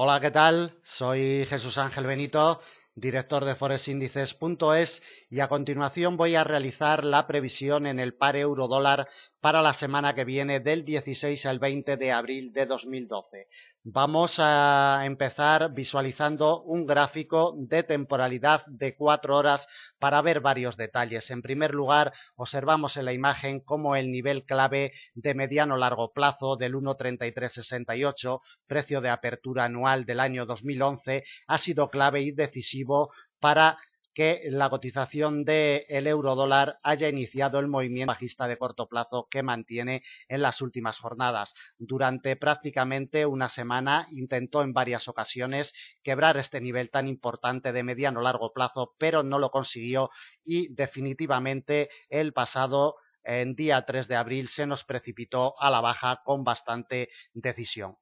Hola, ¿qué tal? Soy Jesús Ángel Benito, director de Forexíndices.es, y a continuación voy a realizar la previsión en el par euro-dólar para la semana que viene del 16 al 20 de abril de 2012. Vamos a empezar visualizando un gráfico de temporalidad de 4 horas para ver varios detalles. En primer lugar, observamos en la imagen cómo el nivel clave de mediano-largo plazo del 1,3368, precio de apertura anual del año 2011, ha sido clave y decisivo para que la cotización del euro dólar haya iniciado el movimiento bajista de corto plazo que mantiene en las últimas jornadas. Durante prácticamente una semana intentó en varias ocasiones quebrar este nivel tan importante de mediano largo plazo, pero no lo consiguió y definitivamente el pasado en día 3 de abril se nos precipitó a la baja con bastante decisión.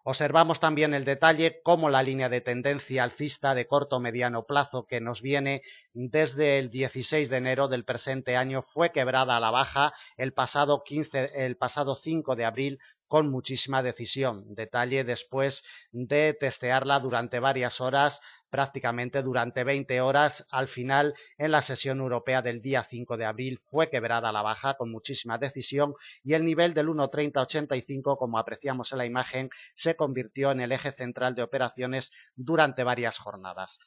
Observamos también el detalle cómo la línea de tendencia alcista de corto o mediano plazo que nos viene desde el 16 de enero del presente año fue quebrada a la baja el pasado 5 de abril con muchísima decisión. Detalle después de testearla durante varias horas, prácticamente durante 20 horas. Al final, en la sesión europea del día 5 de abril, fue quebrada a la baja con muchísima decisión y el nivel del 1,3085, como apreciamos en la imagen, se convirtió en el eje central de operaciones durante varias jornadas.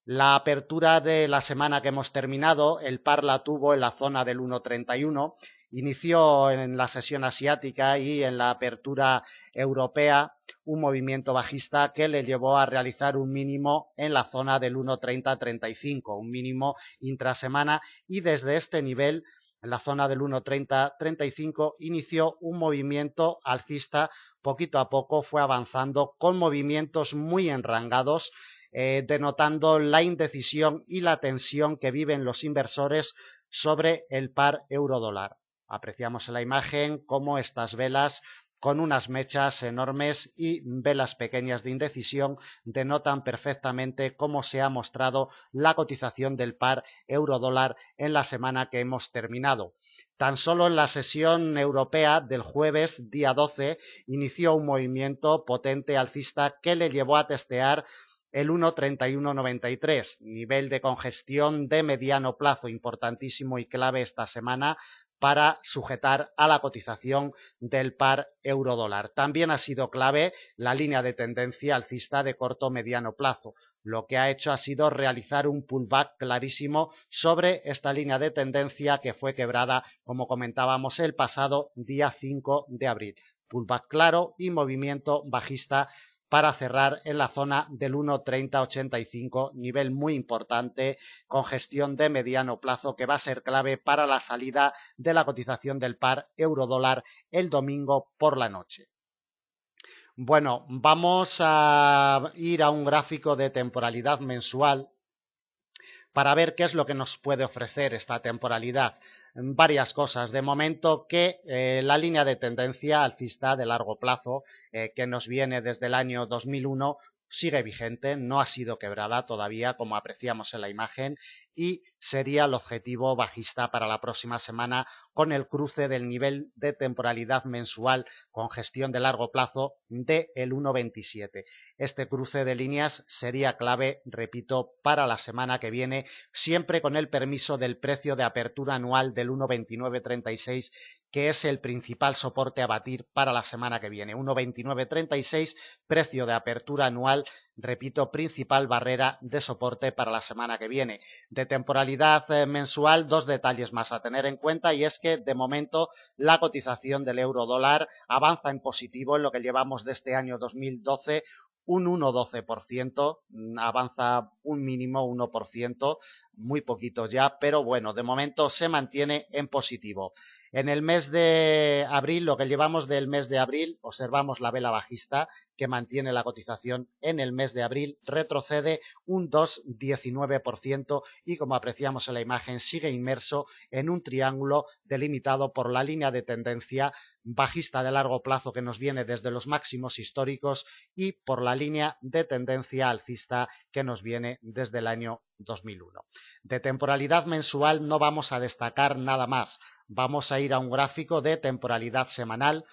La apertura de la semana que hemos terminado, el par la tuvo en la zona del 1,31, inició en la sesión asiática y en la apertura europea un movimiento bajista que le llevó a realizar un mínimo en la zona del 1,3035, un mínimo intrasemana, y desde este nivel, en la zona del 1,3035, inició un movimiento alcista. Poquito a poco fue avanzando con movimientos muy enrangados, denotando la indecisión y la tensión que viven los inversores sobre el par euro-dólar. Apreciamos en la imagen cómo estas velas con unas mechas enormes y velas pequeñas de indecisión denotan perfectamente cómo se ha mostrado la cotización del par euro-dólar en la semana que hemos terminado. Tan solo en la sesión europea del jueves, día 12, inició un movimiento potente alcista que le llevó a testear el 1,3193, nivel de congestión de mediano plazo importantísimo y clave esta semana para sujetar a la cotización del par euro-dólar. También ha sido clave la línea de tendencia alcista de corto mediano plazo. Lo que ha hecho ha sido realizar un pullback clarísimo sobre esta línea de tendencia que fue quebrada, como comentábamos, el pasado día 5 de abril. Pullback claro y movimiento bajista para cerrar en la zona del 1,3085, nivel muy importante con gestión de mediano plazo que va a ser clave para la salida de la cotización del par euro-dólar el domingo por la noche. Bueno, vamos a ir a un gráfico de temporalidad mensual para ver qué es lo que nos puede ofrecer esta temporalidad. Varias cosas. De momento que la línea de tendencia alcista de largo plazo que nos viene desde el año 2001 sigue vigente, no ha sido quebrada todavía, como apreciamos en la imagen, y sería el objetivo bajista para la próxima semana con el cruce del nivel de temporalidad mensual con gestión de largo plazo de el 1,27. Este cruce de líneas sería clave, repito, para la semana que viene, siempre con el permiso del precio de apertura anual del 1,2936, que es el principal soporte a batir para la semana que viene. 1,2936, precio de apertura anual, repito, principal barrera de soporte para la semana que viene. De temporalidad mensual, dos detalles más a tener en cuenta, y es que de momento la cotización del euro dólar avanza en positivo en lo que llevamos de este año 2012, un 1,12%, avanza un mínimo 1%, muy poquito ya, pero bueno, de momento se mantiene en positivo. En el mes de abril, lo que llevamos del mes de abril, observamos la vela bajista que mantiene la cotización en el mes de abril, retrocede un 2,19% y, como apreciamos en la imagen, sigue inmerso en un triángulo delimitado por la línea de tendencia bajista de largo plazo que nos viene desde los máximos históricos y por la línea de tendencia alcista que nos viene desde el año 2001. De temporalidad mensual no vamos a destacar nada más. Vamos a ir a un gráfico de temporalidad semanal.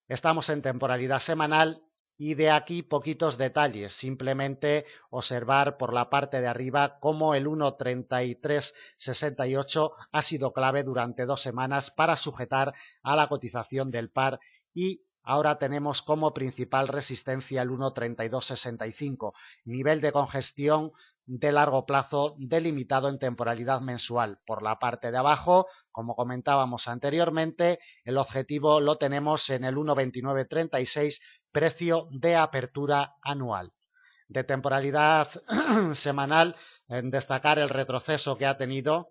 Estamos en temporalidad semanal Y de aquí poquitos detalles, simplemente observar por la parte de arriba cómo el 1,3368 ha sido clave durante 2 semanas para sujetar a la cotización del par y ahora tenemos como principal resistencia el 1,3265, nivel de congestión de largo plazo delimitado en temporalidad mensual. Por la parte de abajo, como comentábamos anteriormente, el objetivo lo tenemos en el 1,2936, precio de apertura anual. De temporalidad semanal, en destacar el retroceso que ha tenido,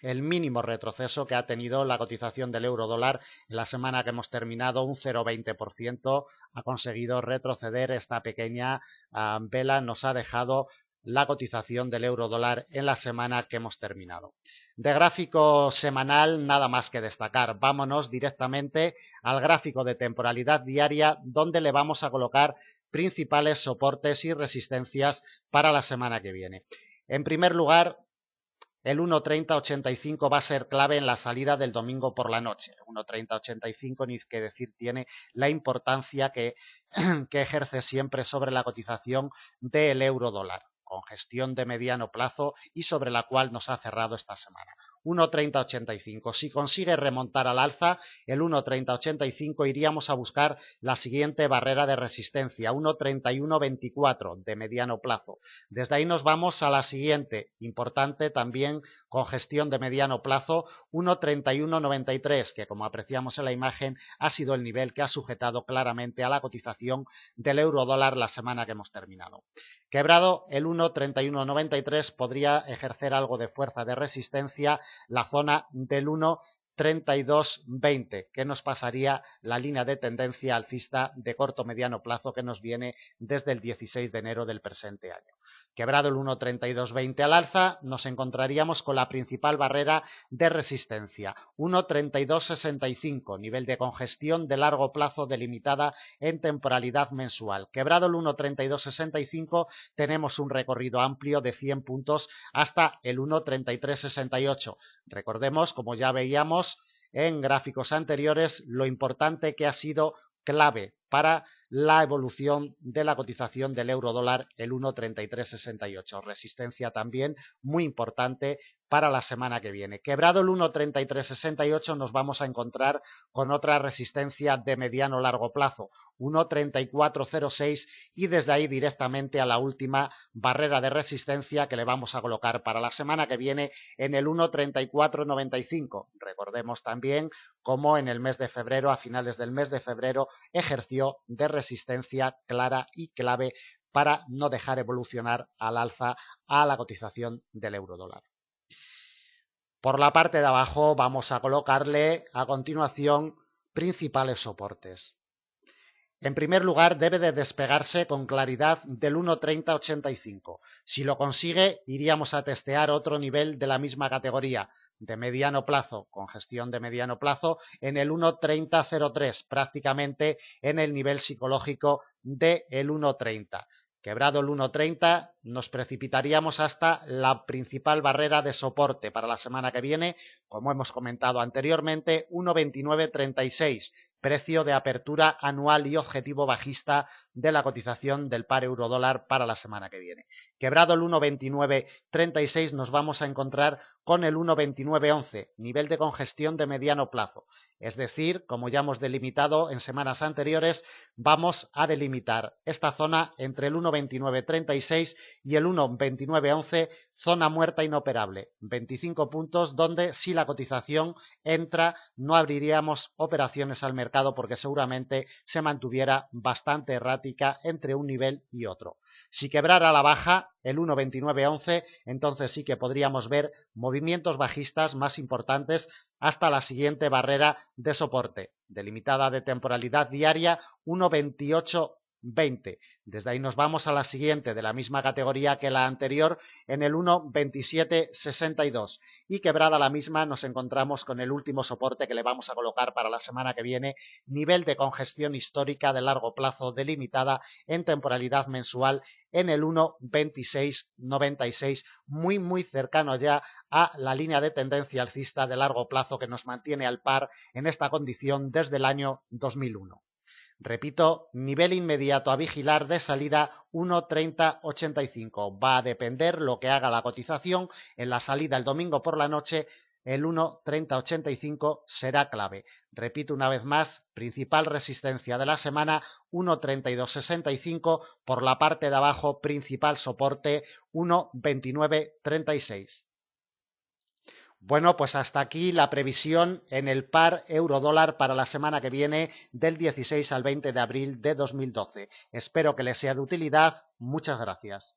el mínimo retroceso que ha tenido la cotización del euro dólar en la semana que hemos terminado, un 0,20%, ha conseguido retroceder esta pequeña vela, nos ha dejado la cotización del euro dólar en la semana que hemos terminado. De gráfico semanal, nada más que destacar. Vámonos directamente al gráfico de temporalidad diaria, donde le vamos a colocar principales soportes y resistencias para la semana que viene. En primer lugar, el 1,3085 va a ser clave en la salida del domingo por la noche. 1,3085, ni que decir tiene la importancia que ejerce siempre sobre la cotización del euro dólar, con gestión de mediano plazo y sobre la cual nos ha cerrado esta semana. 1,3085. Si consigue remontar al alza el 1,3085, iríamos a buscar la siguiente barrera de resistencia, 1,3124 de mediano plazo. Desde ahí nos vamos a la siguiente, importante también con gestión de mediano plazo, 1,3193, que como apreciamos en la imagen ha sido el nivel que ha sujetado claramente a la cotización del euro dólar la semana que hemos terminado. Quebrado el 1,3193 podría ejercer algo de fuerza de resistencia la zona del 1,3220, que nos pasaría la línea de tendencia alcista de corto mediano plazo que nos viene desde el 16 de enero del presente año. Quebrado el 1,3220 al alza, nos encontraríamos con la principal barrera de resistencia, 1,3265, nivel de congestión de largo plazo delimitada en temporalidad mensual. Quebrado el 1,3265, tenemos un recorrido amplio de 100 puntos hasta el 1,3368. Recordemos, como ya veíamos en gráficos anteriores, lo importante que ha sido clave para la evolución de la cotización del euro dólar, el 1,3368. Resistencia también muy importante para la semana que viene. Quebrado el 1,3368, nos vamos a encontrar con otra resistencia de mediano largo plazo, 1,3406, y desde ahí directamente a la última barrera de resistencia que le vamos a colocar para la semana que viene en el 1,3495. Recordemos también cómo en el mes de febrero, a finales del mes de febrero, ejerció de resistencia clara y clave para no dejar evolucionar al alza a la cotización del euro dólar. Por la parte de abajo vamos a colocarle a continuación principales soportes. En primer lugar, debe de despegarse con claridad del 1,3085. Si lo consigue, iríamos a testear otro nivel de la misma categoría, de mediano plazo, con gestión de mediano plazo, en el 1,3003, prácticamente en el nivel psicológico del 1,30. Quebrado el 1,30, nos precipitaríamos hasta la principal barrera de soporte para la semana que viene, como hemos comentado anteriormente, 1,2936, precio de apertura anual y objetivo bajista de la cotización del par euro dólar para la semana que viene. Quebrado el 1,2936, nos vamos a encontrar con el 1,2911, nivel de congestión de mediano plazo. Es decir, como ya hemos delimitado en semanas anteriores, vamos a delimitar esta zona entre el 1,2936 y el 1,2911, zona muerta inoperable, 25 puntos donde si la cotización entra no abriríamos operaciones al mercado porque seguramente se mantuviera bastante errática entre un nivel y otro. Si quebrara a la baja el 1,2911, entonces sí que podríamos ver movimientos bajistas más importantes hasta la siguiente barrera de soporte, delimitada de temporalidad diaria, 1,2820. Desde ahí nos vamos a la siguiente de la misma categoría que la anterior en el 1,2762 y quebrada la misma nos encontramos con el último soporte que le vamos a colocar para la semana que viene, nivel de congestión histórica de largo plazo delimitada en temporalidad mensual en el 1,2696, muy cercano ya a la línea de tendencia alcista de largo plazo que nos mantiene al par en esta condición desde el año 2001. Repito, nivel inmediato a vigilar de salida 1.3085. Va a depender lo que haga la cotización en la salida el domingo por la noche. El 1.3085 será clave. Repito una vez más, principal resistencia de la semana 1.3265, por la parte de abajo principal soporte 1.2936. Bueno, pues hasta aquí la previsión en el par euro-dólar para la semana que viene, del 16 al 20 de abril de 2012. Espero que les sea de utilidad. Muchas gracias.